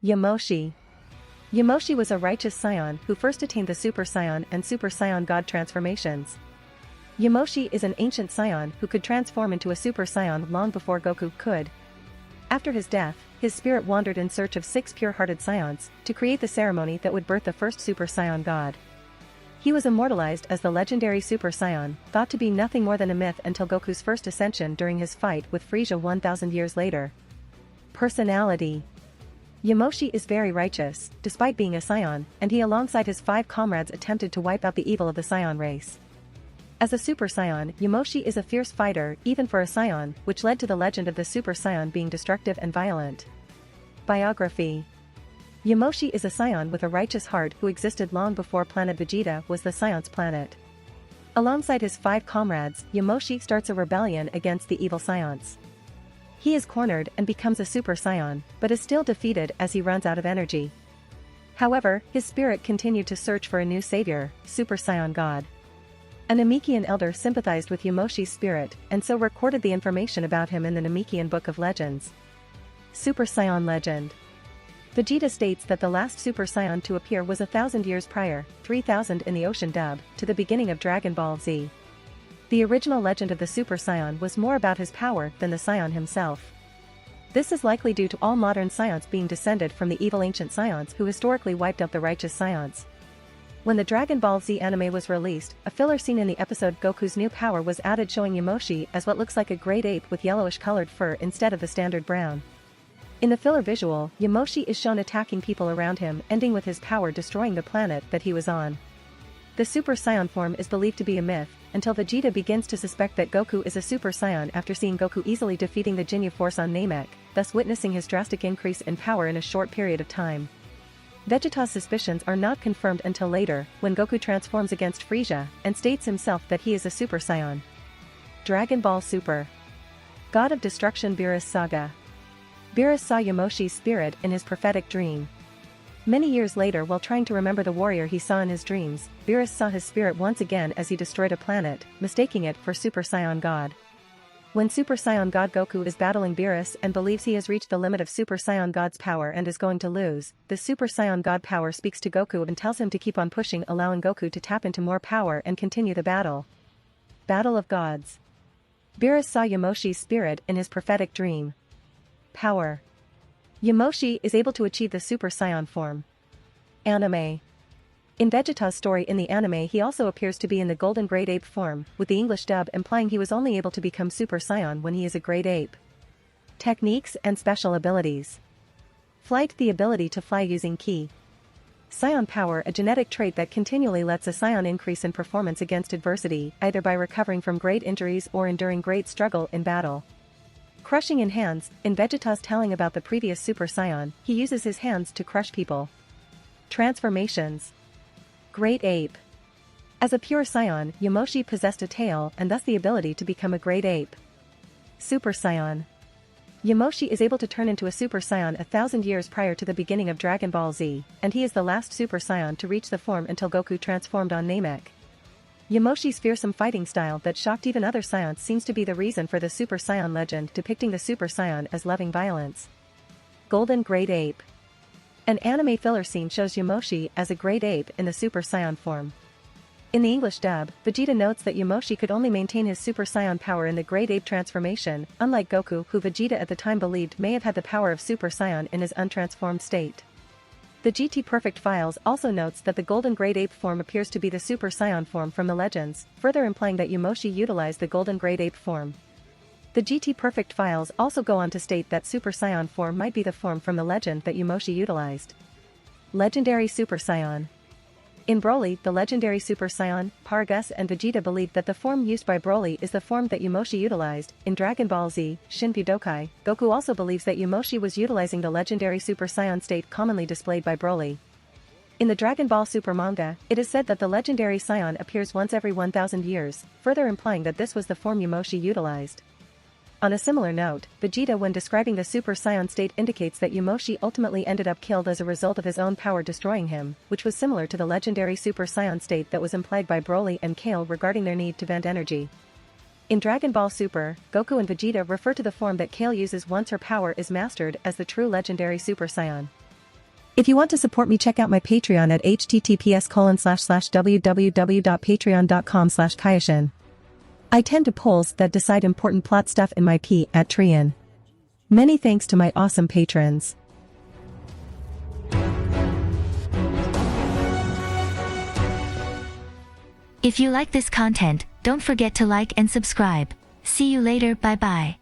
Yamoshi. Yamoshi was a righteous Saiyan who first attained the Super Saiyan and Super Saiyan God transformations. Yamoshi is an ancient Saiyan who could transform into a Super Saiyan long before Goku could. After his death, his spirit wandered in search of 6 pure-hearted Saiyans to create the ceremony that would birth the first Super Saiyan God. He was immortalized as the legendary Super Saiyan, thought to be nothing more than a myth until Goku's first ascension during his fight with Frieza 1000 years later. Personality. Yamoshi is very righteous, despite being a Saiyan, and he alongside his 5 comrades attempted to wipe out the evil of the Saiyan race. As a Super Saiyan, Yamoshi is a fierce fighter, even for a Saiyan, which led to the legend of the Super Saiyan being destructive and violent. Biography. Yamoshi is a Saiyan with a righteous heart who existed long before planet Vegeta was the Saiyans planet. Alongside his 5 comrades, Yamoshi starts a rebellion against the evil Saiyans. He is cornered and becomes a Super Saiyan, but is still defeated as he runs out of energy. However, his spirit continued to search for a new savior, Super Saiyan God. A Namekian elder sympathized with Yamoshi's spirit and so recorded the information about him in the Namekian Book of Legends. Super Saiyan Legend. Vegeta states that the last Super Saiyan to appear was 1,000 years prior, 3,000 in the Ocean dub, to the beginning of Dragon Ball Z. The original legend of the Super Saiyan was more about his power than the Saiyan himself. This is likely due to all modern Saiyans being descended from the evil ancient Saiyans who historically wiped out the righteous Saiyans. When the Dragon Ball Z anime was released, a filler scene in the episode Goku's New Power was added showing Yamoshi as what looks like a great ape with yellowish-colored fur instead of the standard brown. In the filler visual, Yamoshi is shown attacking people around him, ending with his power destroying the planet that he was on. The Super Saiyan form is believed to be a myth, until Vegeta begins to suspect that Goku is a Super Saiyan after seeing Goku easily defeating the Jinyu Force on Namek, thus witnessing his drastic increase in power in a short period of time. Vegeta's suspicions are not confirmed until later, when Goku transforms against Frieza, and states himself that he is a Super Saiyan. Dragon Ball Super. God of Destruction Beerus Saga. Beerus saw Yamoshi's spirit in his prophetic dream. Many years later, while trying to remember the warrior he saw in his dreams, Beerus saw his spirit once again as he destroyed a planet, mistaking it for Super Saiyan God. When Super Saiyan God Goku is battling Beerus and believes he has reached the limit of Super Saiyan God's power and is going to lose, the Super Saiyan God power speaks to Goku and tells him to keep on pushing, allowing Goku to tap into more power and continue the battle. Battle of Gods. Beerus saw Yamoshi's spirit in his prophetic dream. Power. Yamoshi is able to achieve the Super Saiyan form. Anime. In Vegeta's story in the anime he also appears to be in the Golden Great Ape form, with the English dub implying he was only able to become Super Saiyan when he is a Great Ape. Techniques and special abilities. Flight, the ability to fly using ki. Saiyan power, a genetic trait that continually lets a Saiyan increase in performance against adversity, either by recovering from great injuries or enduring great struggle in battle. Crushing in hands, in Vegeta's telling about the previous Super Saiyan, he uses his hands to crush people. Transformations. Great Ape. As a pure Saiyan, Yamoshi possessed a tail and thus the ability to become a Great Ape. Super Saiyan. Yamoshi is able to turn into a Super Saiyan 1,000 years prior to the beginning of Dragon Ball Z, and he is the last Super Saiyan to reach the form until Goku transformed on Namek. Yamoshi's fearsome fighting style that shocked even other Saiyans seems to be the reason for the Super Saiyan legend depicting the Super Saiyan as loving violence. Golden Great Ape. An anime filler scene shows Yamoshi as a Great Ape in the Super Saiyan form. In the English dub, Vegeta notes that Yamoshi could only maintain his Super Saiyan power in the Great Ape transformation, unlike Goku, who Vegeta at the time believed may have had the power of Super Saiyan in his untransformed state. The GT Perfect Files also notes that the Golden Great Ape form appears to be the Super Saiyan form from the legends, further implying that Yamoshi utilized the Golden Great Ape form. The GT Perfect Files also go on to state that Super Saiyan form might be the form from the legend that Yamoshi utilized. Legendary Super Saiyan. In Broly, the legendary Super Saiyan, Paragus and Vegeta believed that the form used by Broly is the form that Yamoshi utilized. In Dragon Ball Z, Shin Budokai, Goku also believes that Yamoshi was utilizing the legendary Super Saiyan state commonly displayed by Broly. In the Dragon Ball Super manga, it is said that the legendary Saiyan appears once every 1,000 years, further implying that this was the form Yamoshi utilized. On a similar note, Vegeta when describing the Super Saiyan state indicates that Yamoshi ultimately ended up killed as a result of his own power destroying him, which was similar to the legendary Super Saiyan state that was implied by Broly and Kale regarding their need to vent energy. In Dragon Ball Super, Goku and Vegeta refer to the form that Kale uses once her power is mastered as the true legendary Super Saiyan. If you want to support me, check out my Patreon at https://www.patreon.com/Kaioshin. I tend to polls that decide important plot stuff in my P at Trian. Many thanks to my awesome patrons. If you like this content, don't forget to like and subscribe. See you later, bye bye.